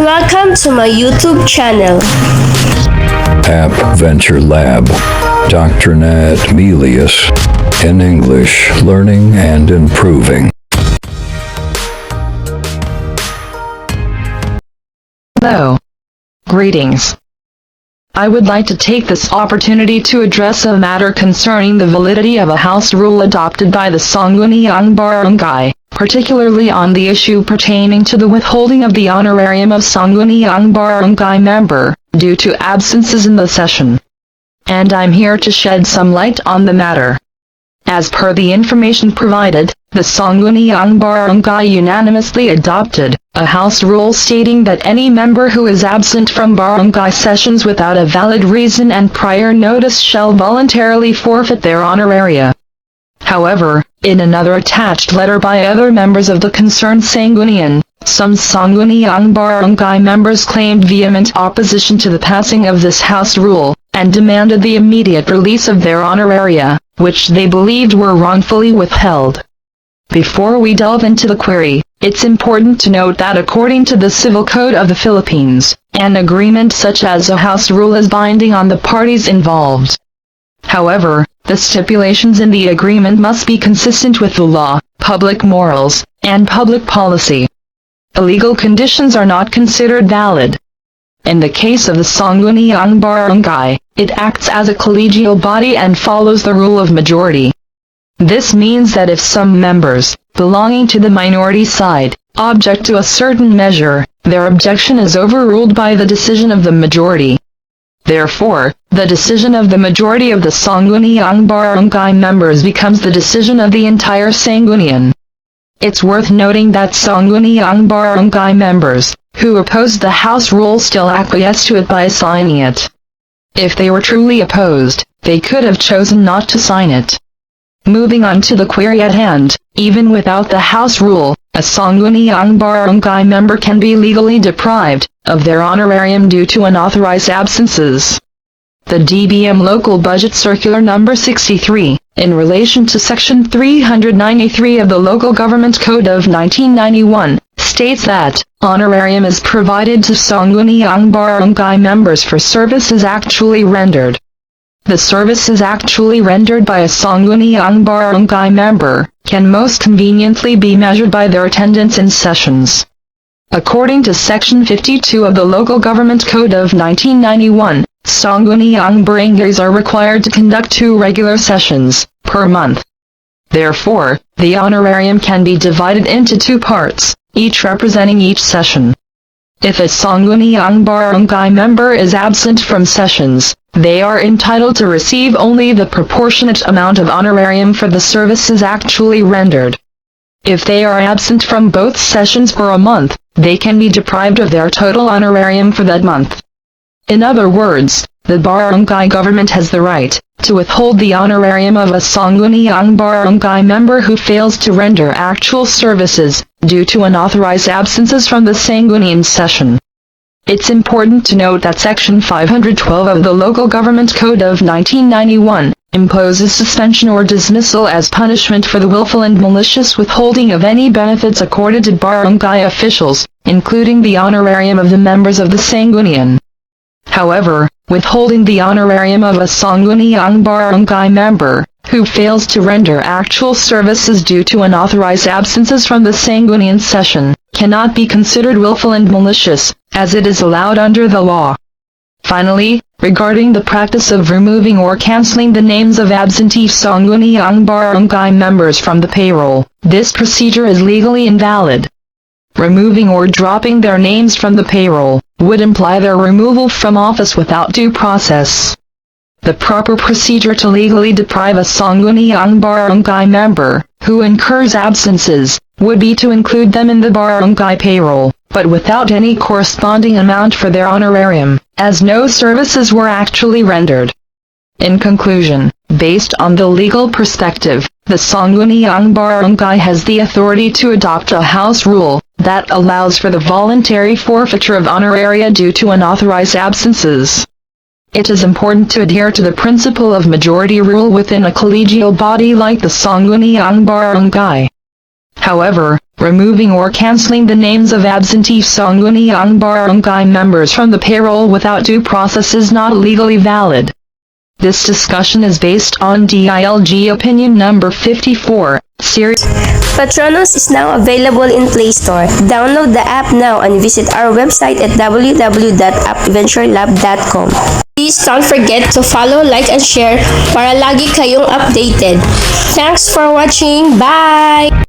Welcome to my YouTube channel. App Venture Lab, Doctrinat Melius, in English, learning and improving. Hello. Greetings. I would like to take this opportunity to address a matter concerning the validity of a house rule adopted by the Sangguniang Barangay, particularly on the issue pertaining to the withholding of the honorarium of Sangguniang Barangay member, due to absences in the session. And I'm here to shed some light on the matter. As per the information provided, the Sangguniang Barangay unanimously adopted a house rule stating that any member who is absent from barangay sessions without a valid reason and prior notice shall voluntarily forfeit their honoraria. However, in another attached letter by other members of the concerned Sanggunian, some Sangguniang Barangay members claimed vehement opposition to the passing of this house rule, and demanded the immediate release of their honoraria, which they believed were wrongfully withheld. Before we delve into the query, it's important to note that according to the Civil Code of the Philippines, an agreement such as a house rule is binding on the parties involved. However, the stipulations in the agreement must be consistent with the law, public morals, and public policy. Illegal conditions are not considered valid. In the case of the Sangguniang Barangay, it acts as a collegial body and follows the rule of majority. This means that if some members, belonging to the minority side, object to a certain measure, their objection is overruled by the decision of the majority. Therefore, the decision of the majority of the Sangguniang Barangay members becomes the decision of the entire Sanggunian. It's worth noting that Sangguniang Barangay members, who opposed the house rule, still acquiesced to it by signing it. If they were truly opposed, they could have chosen not to sign it. Moving on to the query at hand, even without the house rule, a Sangguniang Barangay member can be legally deprived of their honorarium due to unauthorized absences. The DBM Local Budget Circular No. 63, in relation to Section 393 of the Local Government Code of 1991, states that honorarium is provided to Sangguniang Barangay members for services actually rendered. The services actually rendered by a Sangguniang Barangay member can most conveniently be measured by their attendance in sessions. According to Section 52 of the Local Government Code of 1991, Sangguniang barangays are required to conduct 2 regular sessions per month. Therefore, the honorarium can be divided into 2 parts, each representing each session. If a Sangguniang Barangay member is absent from sessions, they are entitled to receive only the proportionate amount of honorarium for the services actually rendered. If they are absent from both sessions for a month, they can be deprived of their total honorarium for that month. In other words, the barangay government has the right to withhold the honorarium of a Sangguniang Barangay member who fails to render actual services due to unauthorized absences from the Sanggunian session. It's important to note that Section 512 of the Local Government Code of 1991 imposes suspension or dismissal as punishment for the willful and malicious withholding of any benefits accorded to barangay officials, including the honorarium of the members of the Sanggunian. However, withholding the honorarium of a Sangguniang Barangay member, who fails to render actual services due to unauthorized absences from the Sanggunian session, cannot be considered willful and malicious, as it is allowed under the law. Finally, regarding the practice of removing or canceling the names of absentee Sangguniang Barangay members from the payroll, this procedure is legally invalid. Removing or dropping their names from the payroll would imply their removal from office without due process. The proper procedure to legally deprive a Sangguniang Barangay member, who incurs absences, would be to include them in the barangay payroll, but without any corresponding amount for their honorarium, as no services were actually rendered. In conclusion, based on the legal perspective, the Sangguniang Barangay has the authority to adopt a house rule that allows for the voluntary forfeiture of honoraria due to unauthorized absences. It is important to adhere to the principle of majority rule within a collegial body like the Sangguniang Barangay. However, removing or canceling the names of absentee Sangguniang Barangay members from the payroll without due process is not legally valid. This discussion is based on DILG Opinion Number 54, Series. Patronus is now available in Play Store. Download the app now and visit our website at www.appventurelab.com. Please don't forget to follow, like, and share para lagi kayong updated. Thanks for watching. Bye!